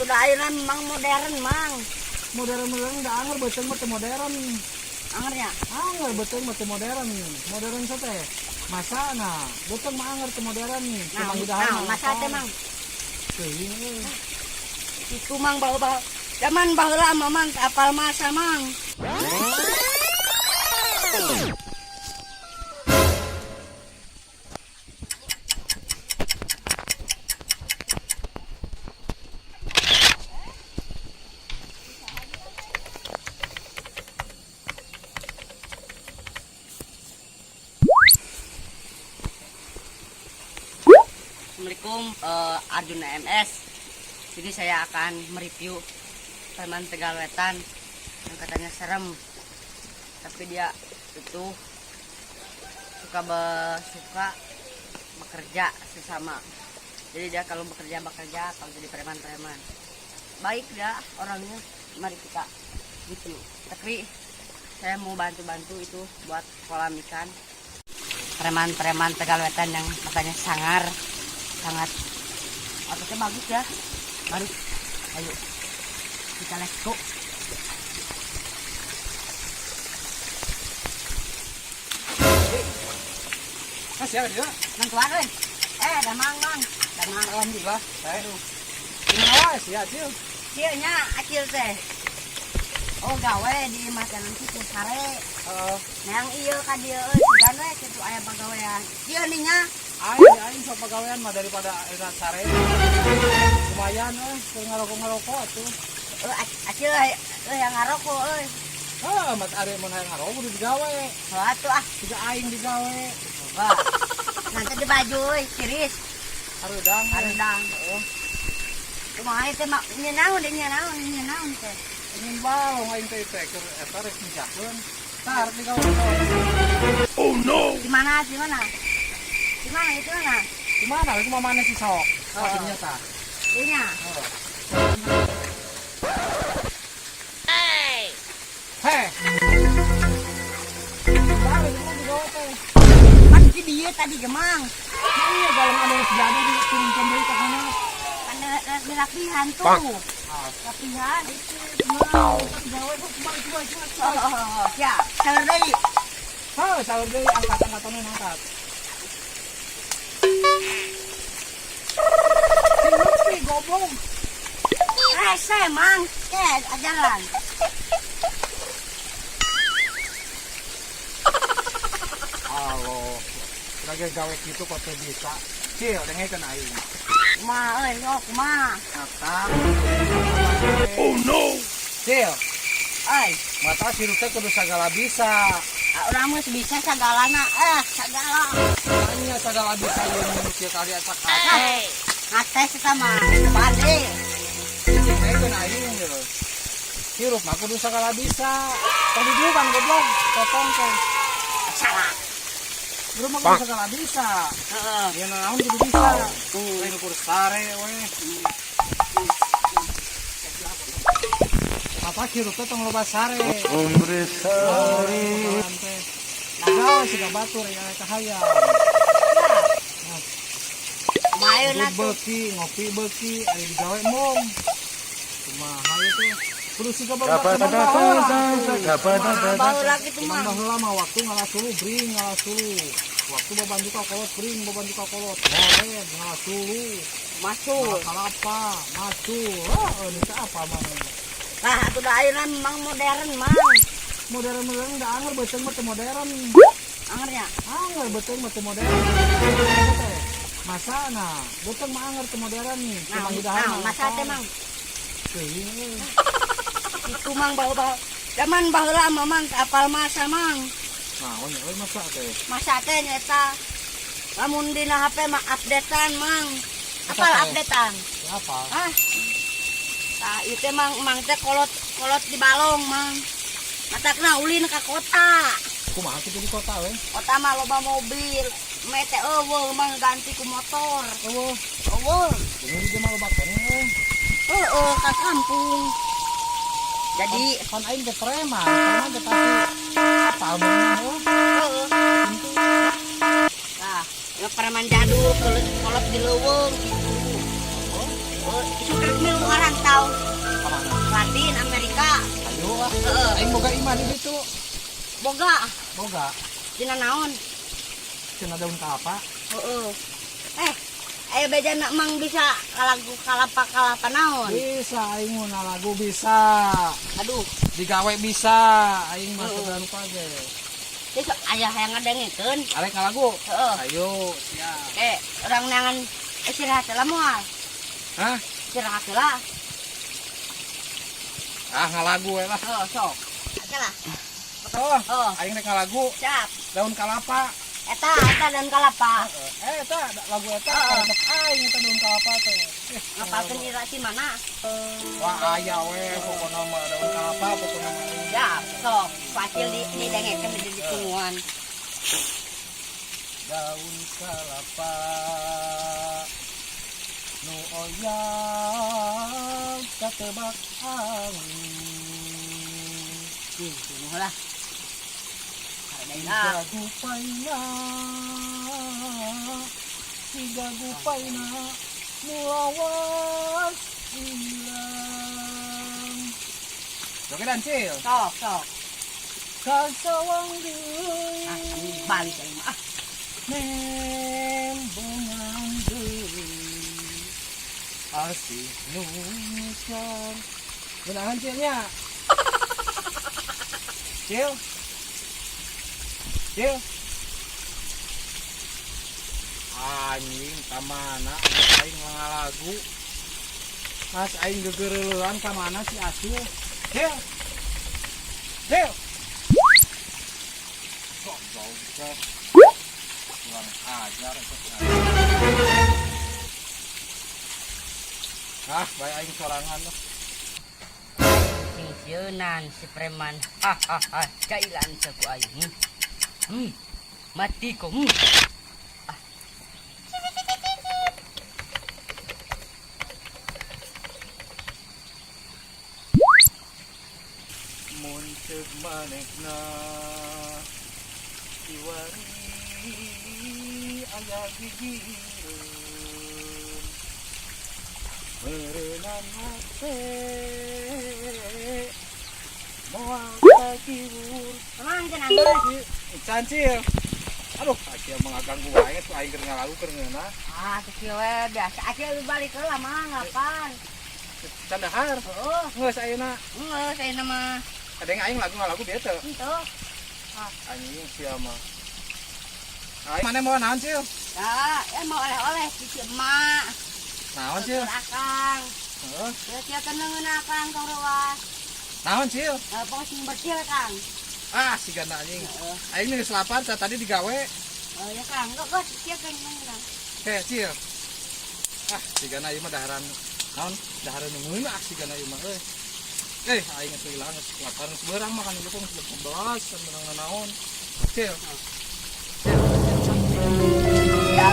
atuh da ayeuna memang modern mang. Modern da anger beuteung mah teu modern. Angernya. Anger beuteung mah teu modern. Modern teh teh masana, beuteung mah anger teu modern. Nah, masa teh mang. Teuing. Itu mang baheula zaman baheula mah mang apal masa mang. Assalamualaikum, Arjuna MS. Jadi saya akan mereview preman Tegal Wetan yang katanya serem, tapi dia itu suka bekerja sesama. Jadi dia kalau bekerja kalau jadi preman baik dia orangnya. Mari kita gitu. Tapi saya mau bantu itu buat kolam ikan. Preman Tegal Wetan yang katanya sangat ototnya bagus ya. Mari, ayo kita let's go. Kasih ya dia. Nantuan euy. Da mang lawan di Lah, aduh. Ini awas ya, Cil. Kieu nya acil teh. Oh gawe di makanan situ sare. Heeh. Yang ieu ka dieu euy sigan we kitu aya pagawean. Kieu nih nya. Aing sok pagawean mah daripada eta sare. Lumayan keur ngarokok atuh. Acil yang ngarokok euy. Mat ari mun hayang ngarokok kudu digawe. Atuh Tiga aing digawe. Wah. Nanti di baju euy, kiris. Harudang. Heeh. Kumaha teh mak nyenaon teh. Ingin balong aing teh keur eta rek mijakeun. Tar digawe. Oh no. Di mana? Itu mana? Di mana? Itu mah mana sih sok? Pastinya tah. Iya. Heh. Baru itu mah digawe teh. Pasti dia tadi gemang. Iya galon anu jadi diturunkan deui ka kana. Ada latihan tuh. Latihan itu gemang. Gawe coba. Ya, salah deui. Saur deui angkat-angkatan angkat. Ini gobong. Rese mang. Ajaran. Halo. Lagi gawe gitu kok teh bisa. Cil, dengekeun aing. Kumaha euy, kumaha? Atang. Oh no. Cil, mata sirup teh kudu sagala bisa. Urang mah bisa sagalana. Sagala. Hanya sagala bisa yang kieu kali asak ate. Ate sama bade. Dengekeun aing gitu. Sirup mah kudu sagala bisa. Tadi dulu kan goblok, potong teh. Salah. Belum mah kudu sagala bisa. Heeh. Ya naon kudu bisa. Lain ukur sare we. Apa sirup teh tong loba sare. Ombre sare. Gawe siga batur ya cahaya. Mayeuna tuh. Beuki, ngopi beuki, ari digawe mong. Kumaha itu? Kudu siga batur. Baheula kitu mah. Baheula mah waktu ngalasulu bring ngalasulu. Waktu babantu ka kolot bring babantu ka kolot. Moren ngalasulu. Masuk. Kalapa, macul. Ini teh apa mana? Nah, atuh da ayeuna memang modern mang. Modern da anger beuteung mah teu modern. Angernya. Anger beuteung mah teu modern. Masana, beuteung mah anger teu modern nih. Masa teh mang. Teuing. Itu mang baheula. Zaman baheula mah mang apal masa mang. Naon euy masa teh? Masa teh nyata. Lamun dina HP mah updatean mang. Apal updatean? Apa? Nah, itu mang teh kolot di balong mang. Matakna ulin ka kota. Kumaha kitu di kota we? Kota mah loba mobil. Mete eueuh mang ganti ku motor. Eueuh. Ini dia mah loba keneh we. Ka kampung. Jadi Pan aing teh preman teh pasti apa meureun heeh. Nah, ya preman jadul kolot di leuweung gitu. Itu kan milu orang tahu lah. Heeh. Aing boga imah di ditu. Boga. Boga. Dina naon? Cenah daun kelapa. Heeh. Ayo beja nak mang bisa lagu kalapa naon? Bisa aing mun lagu bisa. Aduh, Digawe bisa. Aing mah teu anu page. geus aya hayang ngadengikeun. Arek ngalagu. Heeh. Ayo, siap. Urang neangan istirahat heula moal. Hah? Istirahat heula. Ah ngalagu we lah. Heeh, sok. Oke lah. Oh, aing rek ngalagu Siap. daun kalapa. Eta dan kalapa. Eta lagu eta resep aing eta daun kalapa teh. Ngapalkeun ira si mana? Wah aya we pokona mah daun kalapa pokona mah. Siap, sok. Pacil di dengekeun di tungguan. Daun kalapa nu oyang katebak angin. Tunggu lah. Tiga gupaina mulawas hilang. Oke dan cil. Sok. Kasawang deui. Balik aja mah. Nembongan deui. Asih nusan. Gunahan cilnya. Cil. Cil. Anjing kamana aing ngalagu. Pas aing gegereuleun ka mana si Asul. Cil. Cil. Sok bau. Kurang ajar bae aing sorangan lah. Singsieunan si preman. Cailan saku aing. Mati ko. Mun ceuk manehna diwari aya gigireun meureunana hate moal kakiwur. Tenang cenah geus. Cancil. Aduh, akhir mengganggu wae tuh aing keur ngalagu keur ngeuna. Kecil we biasa. Akhir balik heula mah ngapan? Candahar. Heeh. Geus ayeuna. Geus saya nama. Kadang aing lagu-lagu dia teh. Henteu. Anjing sia mah. Aing mana mau naon, Cil? Mau oleh-oleh si emak. Naon, Cil? Akang. Heeh. Dia kenengeun akang tong ruas. Naon, Cil? Pokoknya sing bercil Kang. Si gana anjing. Aing geus lapar tadi digawe. Ya Kang, geus sieu Kang. Cil. Si gana ieu mah daharan. Naon? Daharan nungguin si gana ieu mah euy. Aing geus ilang geus lapar geus beurang mah kan ieu pun geus 11 menang naon. Cil. Ya